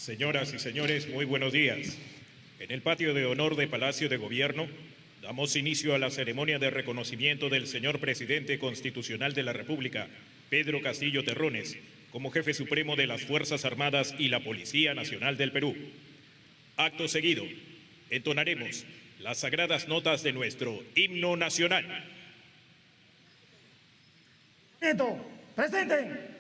Señoras y señores, muy buenos días. En el patio de honor de Palacio de Gobierno, damos inicio a la ceremonia de reconocimiento del señor Presidente Constitucional de la República, Pedro Castillo Terrones, como Jefe Supremo de las Fuerzas Armadas y la Policía Nacional del Perú. Acto seguido, entonaremos las sagradas notas de nuestro himno nacional. ¡Presente!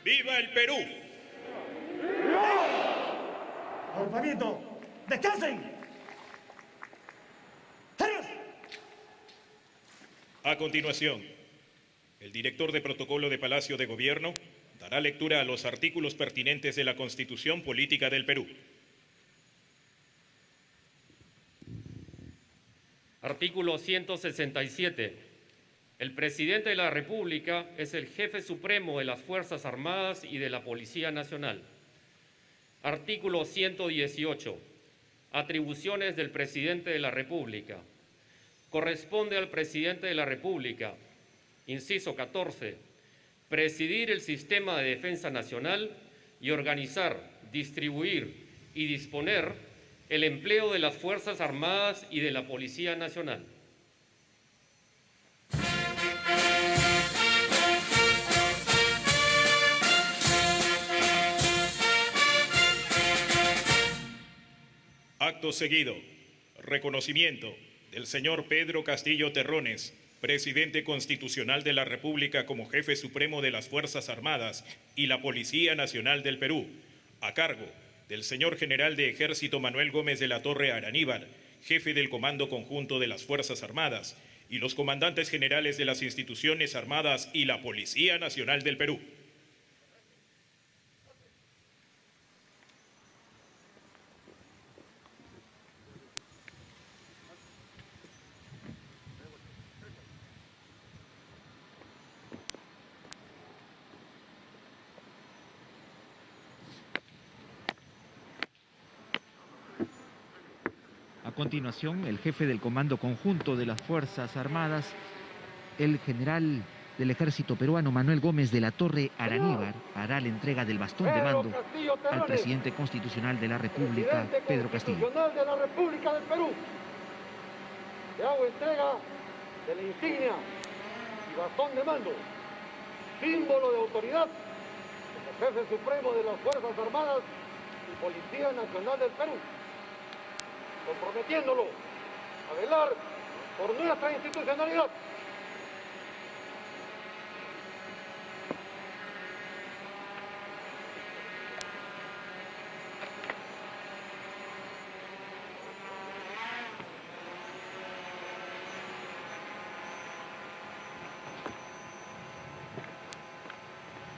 ¡Viva el Perú! ¡Agrupamiento! ¡Descansen! ¡Serios! A continuación, el director de protocolo de Palacio de Gobierno dará lectura a los artículos pertinentes de la Constitución Política del Perú. Artículo 167. El presidente de la República es el jefe supremo de las Fuerzas Armadas y de la Policía Nacional. Artículo 118. Atribuciones del presidente de la República. Corresponde al presidente de la República, inciso 14, presidir el sistema de defensa nacional y organizar, distribuir y disponer el empleo de las Fuerzas Armadas y de la Policía Nacional. Acto seguido, reconocimiento del señor Pedro Castillo Terrones, Presidente Constitucional de la República como Jefe Supremo de las Fuerzas Armadas y la Policía Nacional del Perú, a cargo del señor General de Ejército Manuel Gómez de la Torre Araníbar, Jefe del Comando Conjunto de las Fuerzas Armadas, y los comandantes generales de las instituciones armadas y la Policía Nacional del Perú. A continuación, el jefe del Comando Conjunto de las Fuerzas Armadas, el general del Ejército Peruano, Manuel Gómez de la Torre Araníbar, hará la entrega del bastón de mando al presidente constitucional de la República, Pedro Castillo. Constitucional de la República del Perú. Te hago entrega de la insignia y bastón de mando, símbolo de autoridad como jefe supremo de las Fuerzas Armadas y Policía Nacional del Perú, comprometiéndolo a velar por nuestra institucionalidad.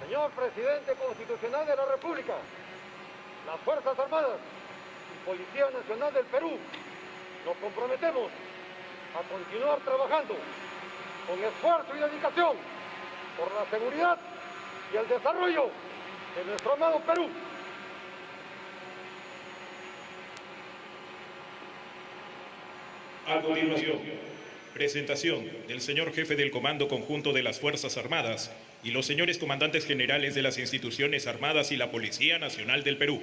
Señor Presidente Constitucional de la República, las Fuerzas Armadas y Policía Nacional del Perú nos comprometemos a continuar trabajando con esfuerzo y dedicación por la seguridad y el desarrollo de nuestro amado Perú. A continuación, presentación del señor jefe del Comando Conjunto de las Fuerzas Armadas y los señores comandantes generales de las instituciones armadas y la Policía Nacional del Perú.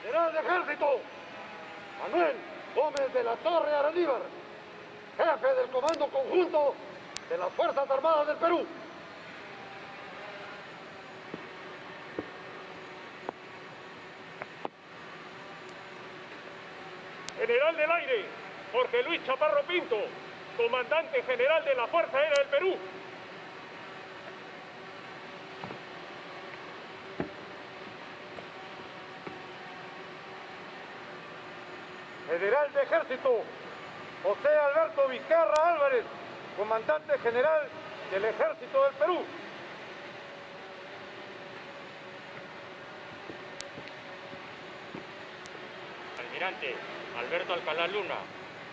General de Ejército, Manuel Gómez de la Torre Araníbar, jefe del Comando Conjunto de las Fuerzas Armadas del Perú. General del Aire, Jorge Luis Chaparro Pinto, Comandante General de la Fuerza Aérea del Perú. General de Ejército, José Alberto Vizcarra Álvarez, Comandante General del Ejército del Perú. Almirante Alberto Alcalá Luna,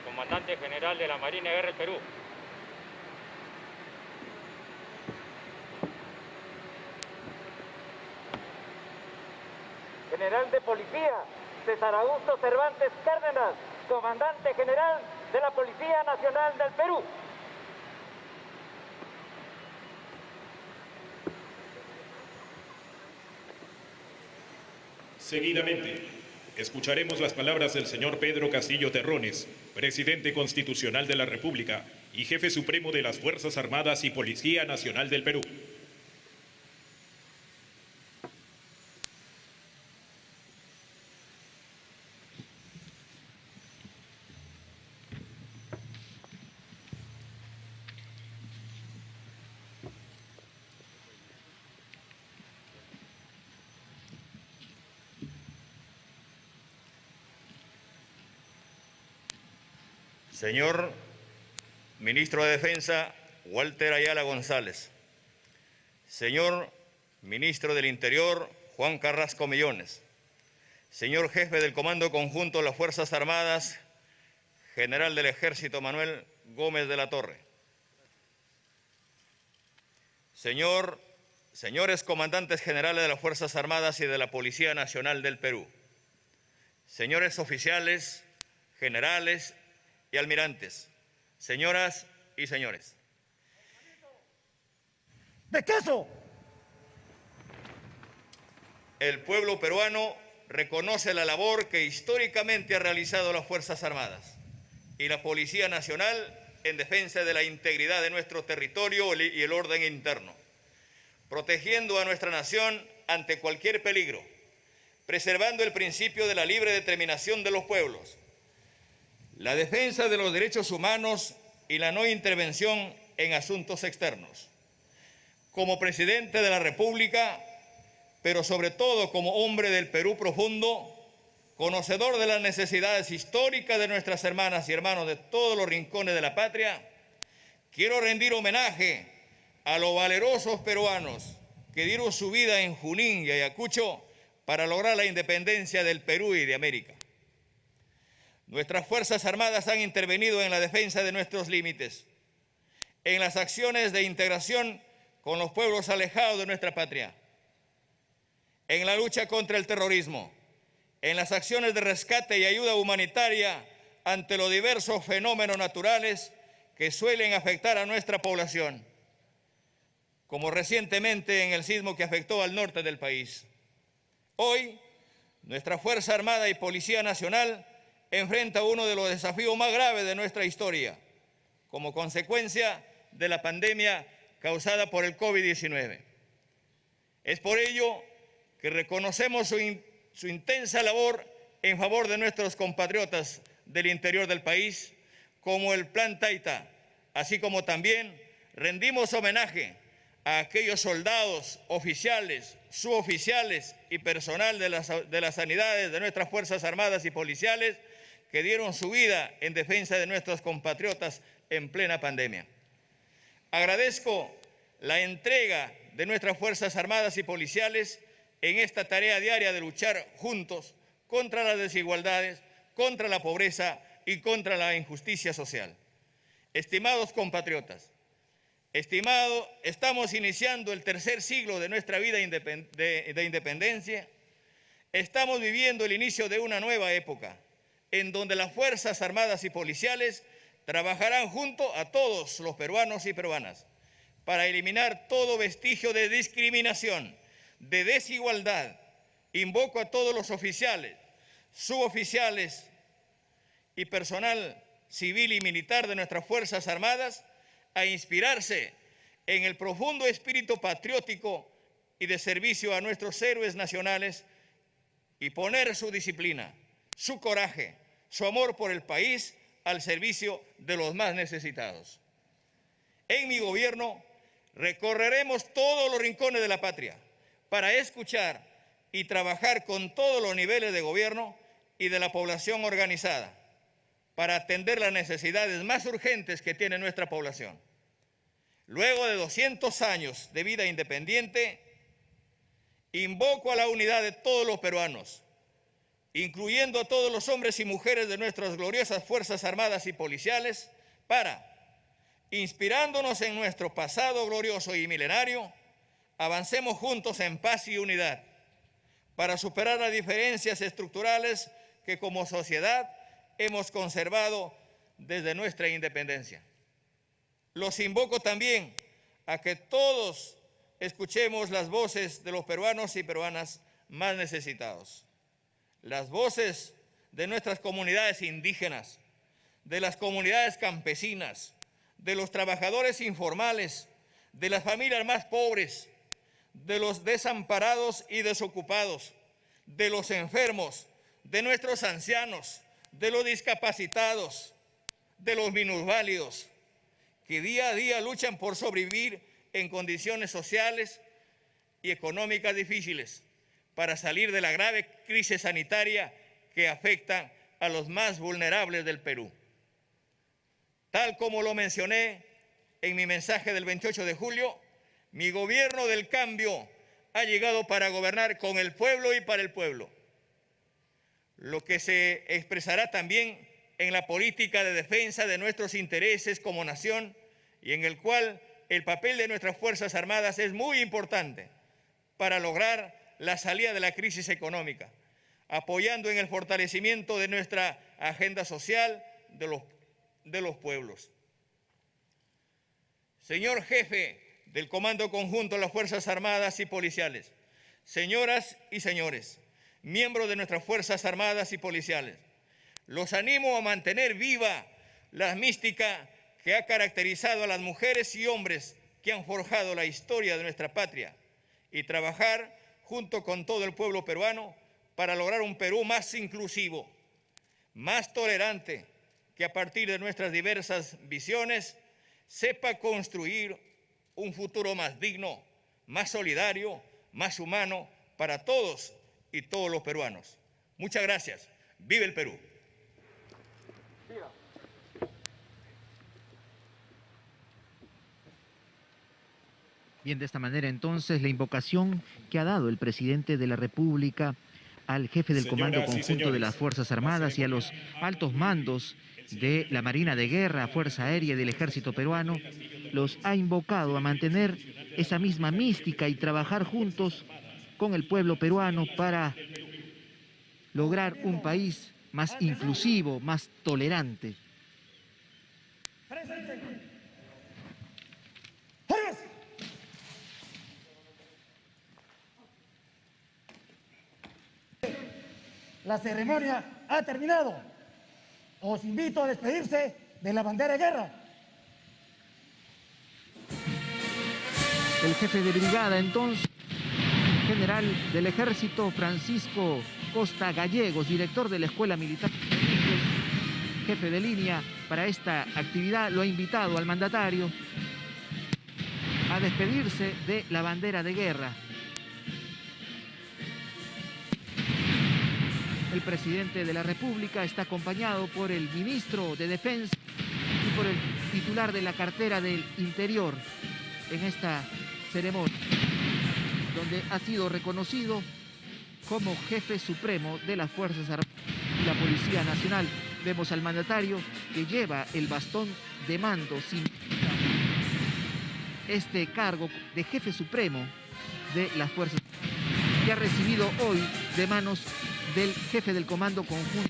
Comandante General de la Marina de Guerra del Perú. General de Policía, César Augusto Cervantes Cárdenas, Comandante General de la Policía Nacional del Perú. Seguidamente, escucharemos las palabras del señor Pedro Castillo Terrones, presidente constitucional de la República y jefe supremo de las Fuerzas Armadas y Policía Nacional del Perú. Señor Ministro de Defensa, Walter Ayala González. Señor Ministro del Interior, Juan Carrasco Millones. Señor Jefe del Comando Conjunto de las Fuerzas Armadas, General del Ejército Manuel Gómez de la Torre. Señores Comandantes Generales de las Fuerzas Armadas y de la Policía Nacional del Perú. Señores oficiales, generales y almirantes, señoras y señores. ¡Descanso! El pueblo peruano reconoce la labor que históricamente ha realizado las Fuerzas Armadas y la Policía Nacional en defensa de la integridad de nuestro territorio y el orden interno, protegiendo a nuestra nación ante cualquier peligro, preservando el principio de la libre determinación de los pueblos, la defensa de los derechos humanos y la no intervención en asuntos externos. Como presidente de la República, pero sobre todo como hombre del Perú profundo, conocedor de las necesidades históricas de nuestras hermanas y hermanos de todos los rincones de la patria, quiero rendir homenaje a los valerosos peruanos que dieron su vida en Junín y Ayacucho para lograr la independencia del Perú y de América. Nuestras Fuerzas Armadas han intervenido en la defensa de nuestros límites, en las acciones de integración con los pueblos alejados de nuestra patria, en la lucha contra el terrorismo, en las acciones de rescate y ayuda humanitaria ante los diversos fenómenos naturales que suelen afectar a nuestra población, como recientemente en el sismo que afectó al norte del país. Hoy, nuestra Fuerza Armada y Policía Nacional enfrenta uno de los desafíos más graves de nuestra historia, como consecuencia de la pandemia causada por el COVID-19. Es por ello que reconocemos su intensa labor en favor de nuestros compatriotas del interior del país, como el Plan Taita, así como también rendimos homenaje a aquellos soldados, oficiales, suboficiales y personal de las sanidades de nuestras Fuerzas Armadas y Policiales que dieron su vida en defensa de nuestros compatriotas en plena pandemia. Agradezco la entrega de nuestras Fuerzas Armadas y Policiales en esta tarea diaria de luchar juntos contra las desigualdades, contra la pobreza y contra la injusticia social. Estimados compatriotas, estamos iniciando el tercer siglo de nuestra vida de independencia. Estamos viviendo el inicio de una nueva época, en donde las Fuerzas Armadas y Policiales trabajarán junto a todos los peruanos y peruanas para eliminar todo vestigio de discriminación, de desigualdad. Invoco a todos los oficiales, suboficiales y personal civil y militar de nuestras Fuerzas Armadas a inspirarse en el profundo espíritu patriótico y de servicio a nuestros héroes nacionales y poner su disciplina, su coraje, su amor por el país al servicio de los más necesitados. En mi gobierno recorreremos todos los rincones de la patria para escuchar y trabajar con todos los niveles de gobierno y de la población organizada para atender las necesidades más urgentes que tiene nuestra población. Luego de 200 años de vida independiente, invoco a la unidad de todos los peruanos, incluyendo a todos los hombres y mujeres de nuestras gloriosas Fuerzas Armadas y Policiales, para, inspirándonos en nuestro pasado glorioso y milenario, avancemos juntos en paz y unidad, para superar las diferencias estructurales que como sociedad hemos conservado desde nuestra independencia. Los invoco también a que todos escuchemos las voces de los peruanos y peruanas más necesitados. Las voces de nuestras comunidades indígenas, de las comunidades campesinas, de los trabajadores informales, de las familias más pobres, de los desamparados y desocupados, de los enfermos, de nuestros ancianos, de los discapacitados, de los minusválidos, que día a día luchan por sobrevivir en condiciones sociales y económicas difíciles para salir de la grave crisis sanitaria que afecta a los más vulnerables del Perú. Tal como lo mencioné en mi mensaje del 28 de julio, mi gobierno del cambio ha llegado para gobernar con el pueblo y para el pueblo, lo que se expresará también en la política de defensa de nuestros intereses como nación y en el cual el papel de nuestras Fuerzas Armadas es muy importante para lograr la salida de la crisis económica, apoyando en el fortalecimiento de nuestra agenda social de los pueblos. Señor jefe del Comando Conjunto de las Fuerzas Armadas y Policiales, señoras y señores, miembros de nuestras Fuerzas Armadas y Policiales, los animo a mantener viva la mística que ha caracterizado a las mujeres y hombres que han forjado la historia de nuestra patria y trabajar junto con todo el pueblo peruano para lograr un Perú más inclusivo, más tolerante, que a partir de nuestras diversas visiones sepa construir un futuro más digno, más solidario, más humano para todos y todos los peruanos. Muchas gracias. ¡Viva el Perú! Bien, de esta manera entonces la invocación que ha dado el presidente de la República al jefe del Comando Conjunto de las Fuerzas Armadas y a los altos mandos de la Marina de Guerra, Fuerza Aérea y del Ejército Peruano, los ha invocado a mantener esa misma mística y trabajar juntos con el pueblo peruano para lograr un país más inclusivo, más tolerante. La ceremonia ha terminado. Os invito a despedirse de la bandera de guerra. El jefe de brigada, entonces, general del Ejército Francisco Costa Gallegos, director de la Escuela Militar, jefe de línea para esta actividad, lo ha invitado al mandatario a despedirse de la bandera de guerra. El presidente de la República está acompañado por el ministro de Defensa y por el titular de la cartera del Interior en esta ceremonia, donde ha sido reconocido como jefe supremo de las Fuerzas Armadas y la Policía Nacional. Vemos al mandatario que lleva el bastón de mando sin este cargo de jefe supremo de las Fuerzas Armadas, que ha recibido hoy de manos del jefe del Comando Conjunto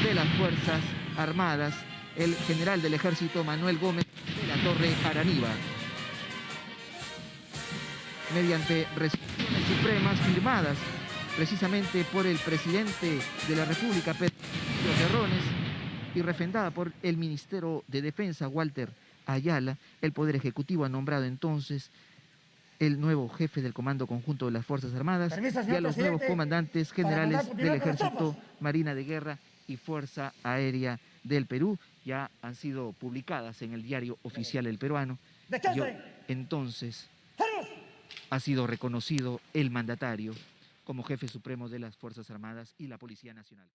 de las Fuerzas Armadas, el general del Ejército Manuel Gómez de la Torre Araníbar. Mediante resoluciones supremas firmadas precisamente por el presidente de la República, Pedro Terrones, y refrendada por el Ministerio de Defensa, Walter Ayala, el Poder Ejecutivo ha nombrado entonces el nuevo jefe del Comando Conjunto de las Fuerzas Armadas y a los nuevos comandantes generales del Ejército, Marina de Guerra y Fuerza Aérea del Perú. Ya han sido publicadas en el Diario Oficial El Peruano. Y entonces ha sido reconocido el mandatario como jefe supremo de las Fuerzas Armadas y la Policía Nacional.